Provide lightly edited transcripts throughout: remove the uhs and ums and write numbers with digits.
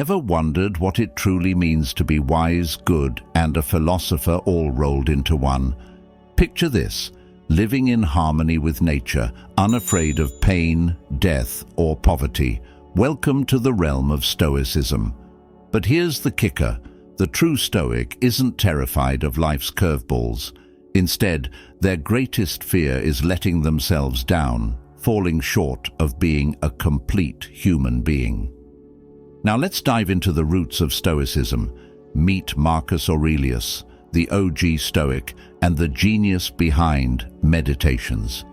Ever wondered what it truly means to be wise, good, and a philosopher all rolled into one? Picture this: living in harmony with nature, unafraid of pain, death, or poverty. Welcome to the realm of Stoicism. But here's the kicker: the true Stoic isn't terrified of life's curveballs. Instead, their greatest fear is letting themselves down, falling short of being a complete human being. Now let's dive into the roots of Stoicism. Meet Marcus Aurelius, the OG Stoic and the genius behind Meditations.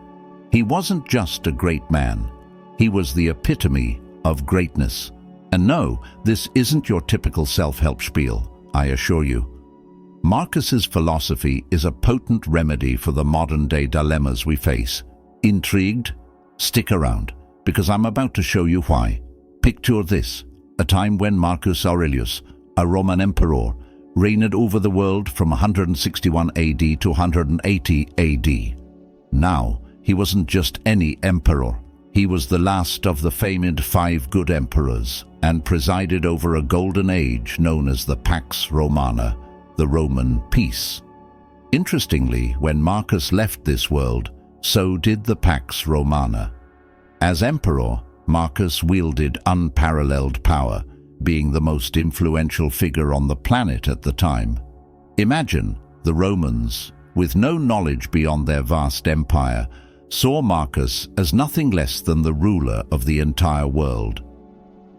He wasn't just a great man. He was the epitome of greatness. And no, this isn't your typical self-help spiel, I assure you. Marcus's philosophy is a potent remedy for the modern-day dilemmas we face. Intrigued? Stick around, because I'm about to show you why. Picture this: a time when Marcus Aurelius, a Roman emperor, reigned over the world from 161 AD to 180 AD. Now, he wasn't just any emperor. He was the last of the famed 5 good emperors and presided over a golden age known as the Pax Romana, the Roman peace. Interestingly, when Marcus left this world, so did the Pax Romana. As emperor, Marcus wielded unparalleled power, being the most influential figure on the planet at the time. Imagine the Romans, with no knowledge beyond their vast empire, saw Marcus as nothing less than the ruler of the entire world.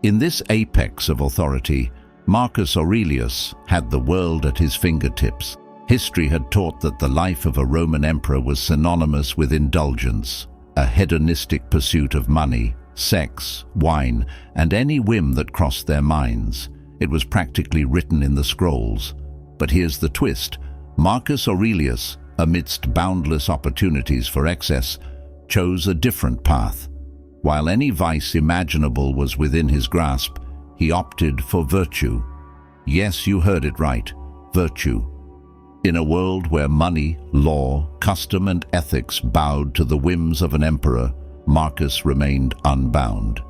In this apex of authority, Marcus Aurelius had the world at his fingertips. History had taught that the life of a Roman emperor was synonymous with indulgence, a hedonistic pursuit of money, sex, wine, and any whim that crossed their minds. It was practically written in the scrolls. But here's the twist: Marcus Aurelius, amidst boundless opportunities for excess, chose a different path. While any vice imaginable was within his grasp, he opted for virtue. Yes, you heard it right, virtue. In a world where money, law, custom, and ethics bowed to the whims of an emperor, Marcus remained unbound.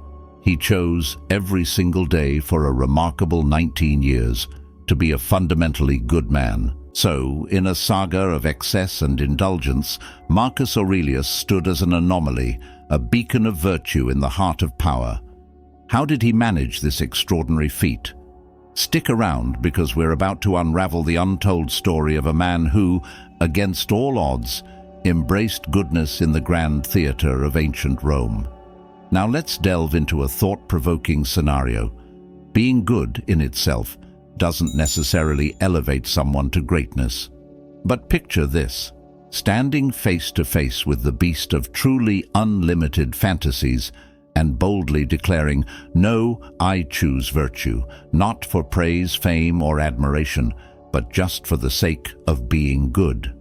He chose every single day for a remarkable 19 years to be a fundamentally good man. So, in a saga of excess and indulgence, Marcus Aurelius stood as an anomaly, a beacon of virtue in the heart of power. How did he manage this extraordinary feat? Stick around, because we're about to unravel the untold story of a man who, against all odds, embraced goodness in the grand theater of ancient Rome. Now let's delve into a thought-provoking scenario. Being good in itself doesn't necessarily elevate someone to greatness. But picture this: standing face to face with the beast of truly unlimited fantasies and boldly declaring, "No, I choose virtue, not for praise, fame, or admiration, but just for the sake of being good."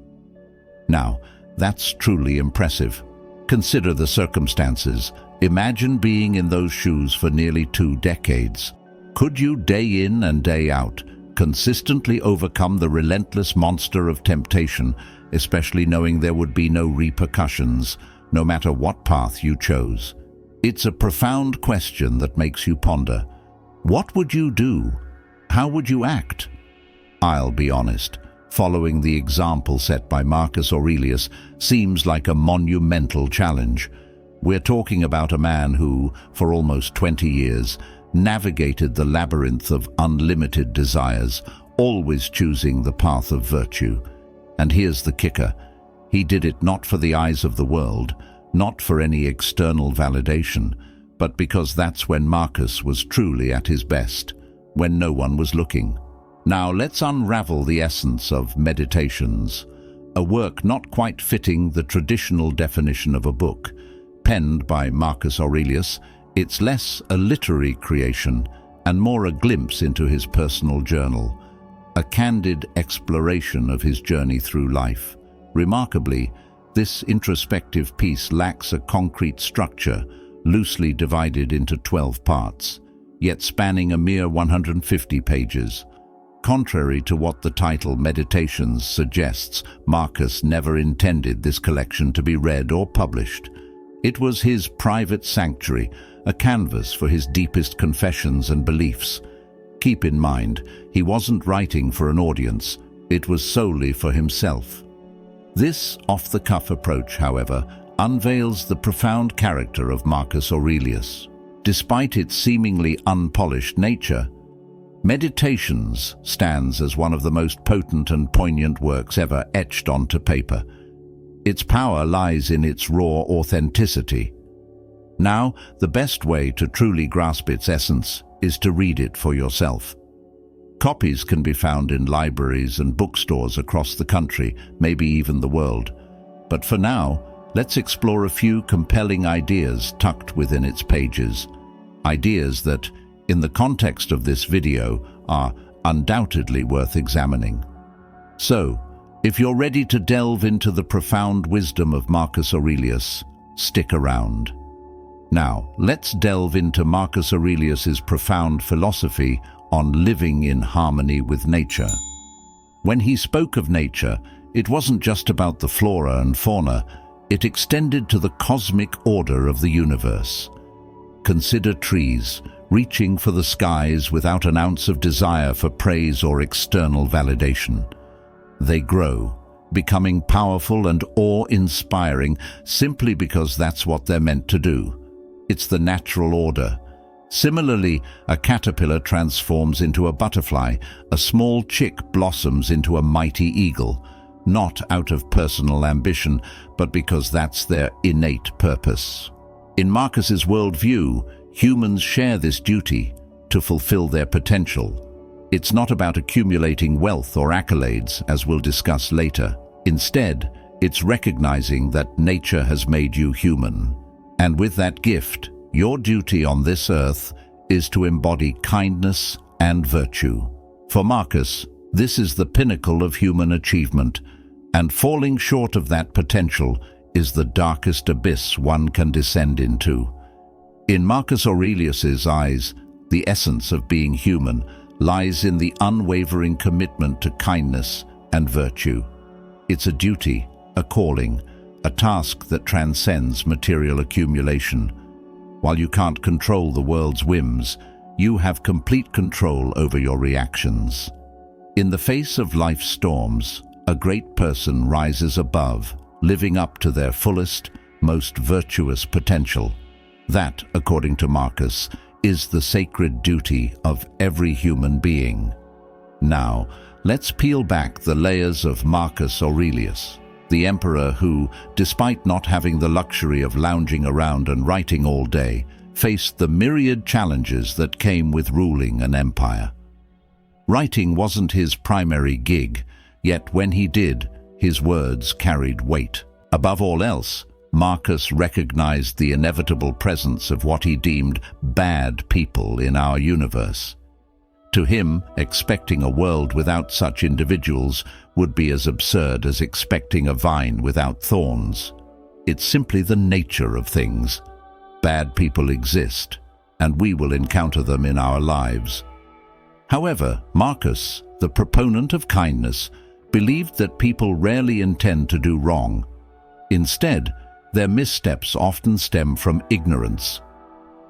Now, that's truly impressive. Consider the circumstances. Imagine being in those shoes for nearly 2 decades. Could you, day in and day out, consistently overcome the relentless monster of temptation, especially knowing there would be no repercussions, no matter what path you chose? It's a profound question that makes you ponder. What would you do? How would you act? I'll be honest. Following the example set by Marcus Aurelius seems like a monumental challenge. We're talking about a man who, for almost 20 years, navigated the labyrinth of unlimited desires, always choosing the path of virtue. And here's the kicker: he did it not for the eyes of the world, not for any external validation, but because that's when Marcus was truly at his best, when no one was looking. Now let's unravel the essence of Meditations, a work not quite fitting the traditional definition of a book. Penned by Marcus Aurelius, it's less a literary creation and more a glimpse into his personal journal, a candid exploration of his journey through life. Remarkably, this introspective piece lacks a concrete structure, loosely divided into 12 parts, yet spanning a mere 150 pages. Contrary to what the title Meditations suggests, Marcus never intended this collection to be read or published. It was his private sanctuary, a canvas for his deepest confessions and beliefs. Keep in mind, he wasn't writing for an audience, it was solely for himself. This off-the-cuff approach, however, unveils the profound character of Marcus Aurelius. Despite its seemingly unpolished nature, Meditations stands as one of the most potent and poignant works ever etched onto paper. Its power lies in its raw authenticity. Now, the best way to truly grasp its essence is to read it for yourself. Copies can be found in libraries and bookstores across the country, maybe even the world. But for now, let's explore a few compelling ideas tucked within its pages. Ideas that, in the context of this video, are undoubtedly worth examining. So, if you're ready to delve into the profound wisdom of Marcus Aurelius, stick around. Now, let's delve into Marcus Aurelius's profound philosophy on living in harmony with nature. When he spoke of nature, it wasn't just about the flora and fauna, it extended to the cosmic order of the universe. Consider trees, reaching for the skies without an ounce of desire for praise or external validation. They grow, becoming powerful and awe-inspiring simply because that's what they're meant to do. It's the natural order. Similarly, a caterpillar transforms into a butterfly, a small chick blossoms into a mighty eagle, not out of personal ambition, but because that's their innate purpose. In Marcus's worldview, humans share this duty to fulfill their potential. It's not about accumulating wealth or accolades, as we'll discuss later. Instead, it's recognizing that nature has made you human. And with that gift, your duty on this earth is to embody kindness and virtue. For Marcus, this is the pinnacle of human achievement, and falling short of that potential is the darkest abyss one can descend into. In Marcus Aurelius's eyes, the essence of being human lies in the unwavering commitment to kindness and virtue. It's a duty, a calling, a task that transcends material accumulation. While you can't control the world's whims, you have complete control over your reactions. In the face of life's storms, a great person rises above, living up to their fullest, most virtuous potential. That, according to Marcus, is the sacred duty of every human being. Now, let's peel back the layers of Marcus Aurelius, the emperor who, despite not having the luxury of lounging around and writing all day, faced the myriad challenges that came with ruling an empire. Writing wasn't his primary gig, yet when he did, his words carried weight. Above all else, Marcus recognized the inevitable presence of what he deemed bad people in our universe. To him, expecting a world without such individuals would be as absurd as expecting a vine without thorns. It's simply the nature of things. Bad people exist, and we will encounter them in our lives. However, Marcus, the proponent of kindness, believed that people rarely intend to do wrong. Instead, their missteps often stem from ignorance.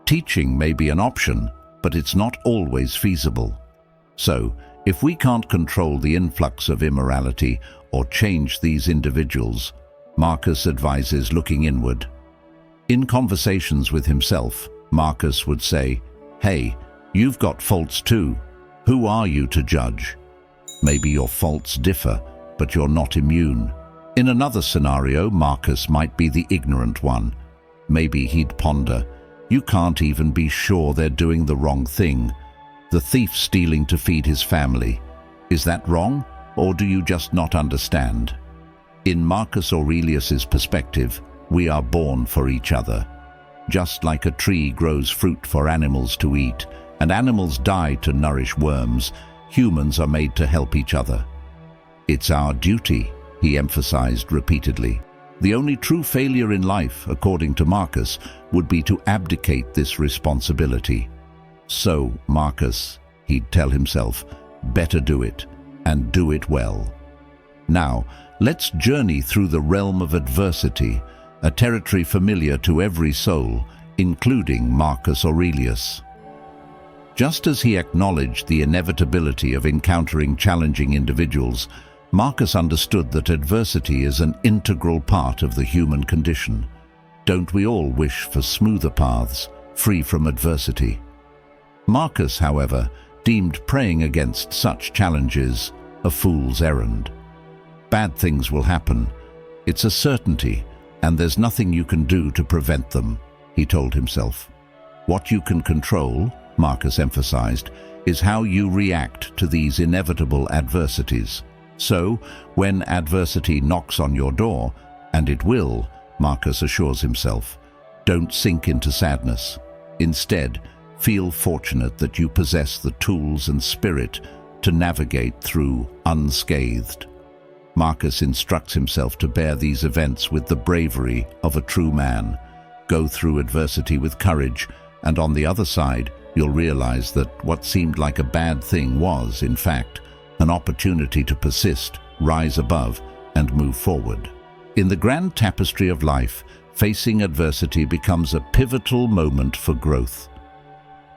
Teaching may be an option, but it's not always feasible. So, if we can't control the influx of immorality or change these individuals, Marcus advises looking inward. In conversations with himself, Marcus would say, "Hey, you've got faults too. Who are you to judge? Maybe your faults differ, but you're not immune." In another scenario, Marcus might be the ignorant one. Maybe he'd ponder, "You can't even be sure they're doing the wrong thing. The thief stealing to feed his family. Is that wrong, or do you just not understand?" In Marcus Aurelius's perspective, we are born for each other. Just like a tree grows fruit for animals to eat, and animals die to nourish worms, humans are made to help each other. It's our duty, he emphasized repeatedly. The only true failure in life, according to Marcus, would be to abdicate this responsibility. So, Marcus, he'd tell himself, better do it, and do it well. Now, let's journey through the realm of adversity, a territory familiar to every soul, including Marcus Aurelius. Just as he acknowledged the inevitability of encountering challenging individuals, Marcus understood that adversity is an integral part of the human condition. Don't we all wish for smoother paths, free from adversity? Marcus, however, deemed praying against such challenges a fool's errand. Bad things will happen. It's a certainty, and there's nothing you can do to prevent them, he told himself. What you can control, Marcus emphasized, is how you react to these inevitable adversities. So, when adversity knocks on your door, and it will, Marcus assures himself, don't sink into sadness. Instead, feel fortunate that you possess the tools and spirit to navigate through unscathed. Marcus instructs himself to bear these events with the bravery of a true man. Go through adversity with courage, and on the other side, you'll realize that what seemed like a bad thing was, in fact, an opportunity to persist, rise above, and move forward. In the grand tapestry of life, facing adversity becomes a pivotal moment for growth.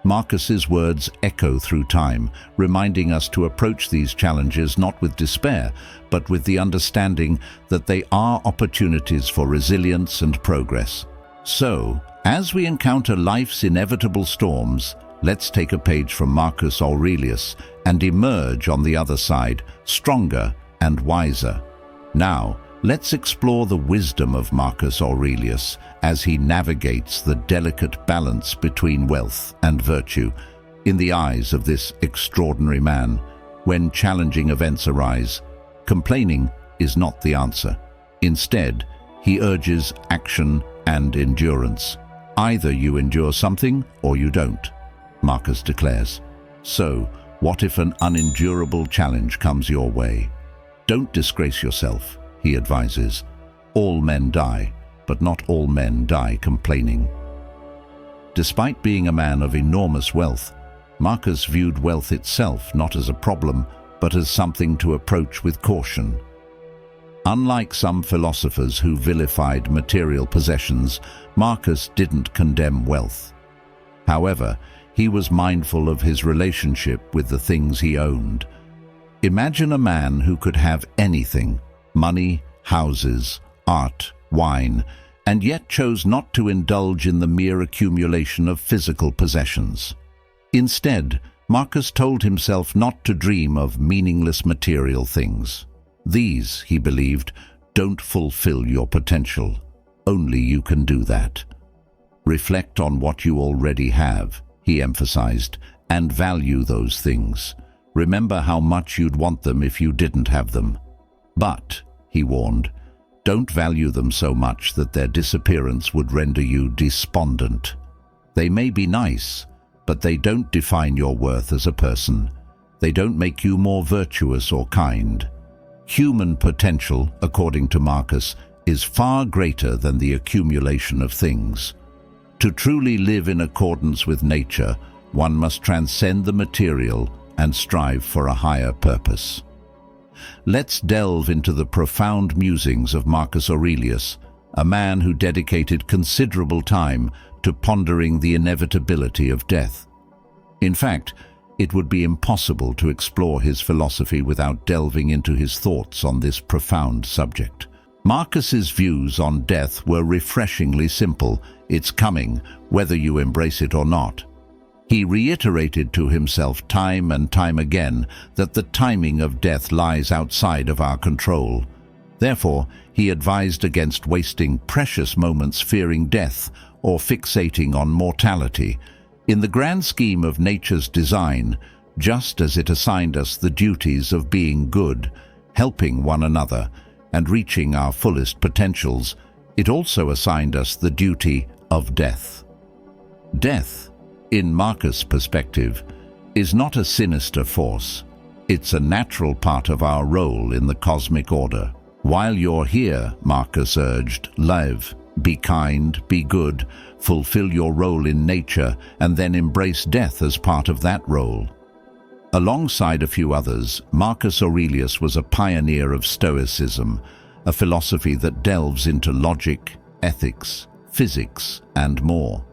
Marcus's words echo through time, reminding us to approach these challenges not with despair, but with the understanding that they are opportunities for resilience and progress. So, as we encounter life's inevitable storms, let's take a page from Marcus Aurelius and emerge on the other side, stronger and wiser. Now, let's explore the wisdom of Marcus Aurelius as he navigates the delicate balance between wealth and virtue. In the eyes of this extraordinary man, when challenging events arise, complaining is not the answer. Instead, he urges action and endurance. Either you endure something or you don't, Marcus declares. So, what if an unendurable challenge comes your way? Don't disgrace yourself, he advises. All men die, but not all men die complaining. Despite being a man of enormous wealth, Marcus viewed wealth itself not as a problem, but as something to approach with caution. Unlike some philosophers who vilified material possessions, Marcus didn't condemn wealth. However, he was mindful of his relationship with the things he owned. Imagine a man who could have anything, money, houses, art, wine, and yet chose not to indulge in the mere accumulation of physical possessions. Instead, Marcus told himself not to dream of meaningless material things. These, he believed, don't fulfill your potential. Only you can do that. Reflect on what you already have, he emphasized, and value those things. Remember how much you'd want them if you didn't have them. But, he warned, don't value them so much that their disappearance would render you despondent. They may be nice, but they don't define your worth as a person. They don't make you more virtuous or kind. Human potential, according to Marcus, is far greater than the accumulation of things. To truly live in accordance with nature, one must transcend the material and strive for a higher purpose. Let's delve into the profound musings of Marcus Aurelius, a man who dedicated considerable time to pondering the inevitability of death. In fact, it would be impossible to explore his philosophy without delving into his thoughts on this profound subject. Marcus's views on death were refreshingly simple. It's coming, whether you embrace it or not. He reiterated to himself time and time again that the timing of death lies outside of our control. Therefore, he advised against wasting precious moments fearing death or fixating on mortality. In the grand scheme of nature's design, just as it assigned us the duties of being good, helping one another, and reaching our fullest potentials, it also assigned us the duty of death. Death, in Marcus' perspective, is not a sinister force. It's a natural part of our role in the cosmic order. While you're here, Marcus urged, live, be kind, be good, fulfill your role in nature, and then embrace death as part of that role. Alongside a few others, Marcus Aurelius was a pioneer of Stoicism, a philosophy that delves into logic, ethics, physics, and more.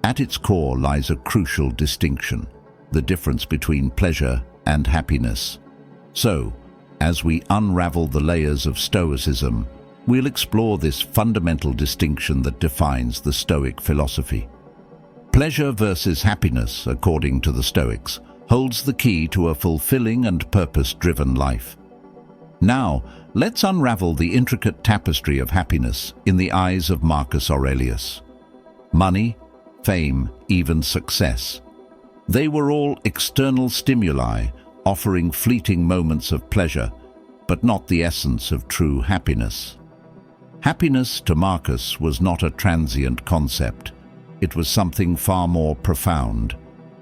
At its core lies a crucial distinction. the difference between pleasure and happiness. So, as we unravel the layers of Stoicism, we'll explore this fundamental distinction that defines the Stoic philosophy. Pleasure versus happiness, according to the Stoics, holds the key to a fulfilling and purpose-driven life. Now, let's unravel the intricate tapestry of happiness in the eyes of Marcus Aurelius. Money, fame, even success. They were all external stimuli, offering fleeting moments of pleasure, but not the essence of true happiness. Happiness to Marcus was not a transient concept. It was something far more profound.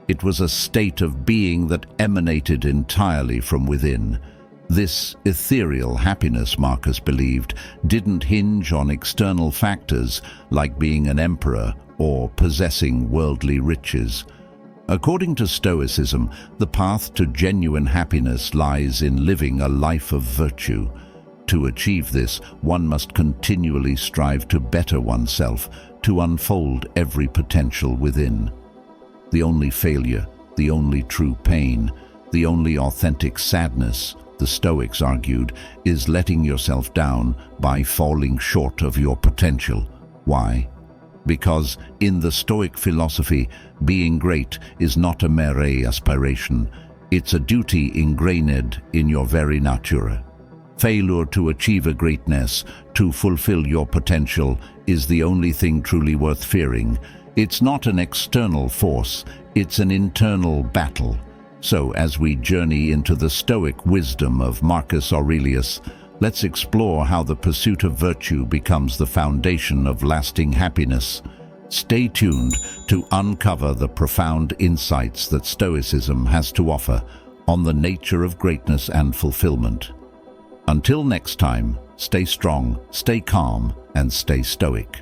It was a state of being that emanated entirely from within. This ethereal happiness, Marcus believed, didn't hinge on external factors like being an emperor or possessing worldly riches. According to Stoicism, the path to genuine happiness lies in living a life of virtue. To achieve this, one must continually strive to better oneself, to unfold every potential within. The only failure, the only true pain, the only authentic sadness, the Stoics argued, is letting yourself down by falling short of your potential. Why? Because in the Stoic philosophy, being great is not a mere aspiration. It's a duty ingrained in your very natura. Failure to achieve a greatness, to fulfill your potential, is the only thing truly worth fearing. It's not an external force, it's an internal battle. So, as we journey into the Stoic wisdom of Marcus Aurelius, let's explore how the pursuit of virtue becomes the foundation of lasting happiness. Stay tuned to uncover the profound insights that Stoicism has to offer on the nature of greatness and fulfillment. Until next time, stay strong, stay calm, and stay stoic.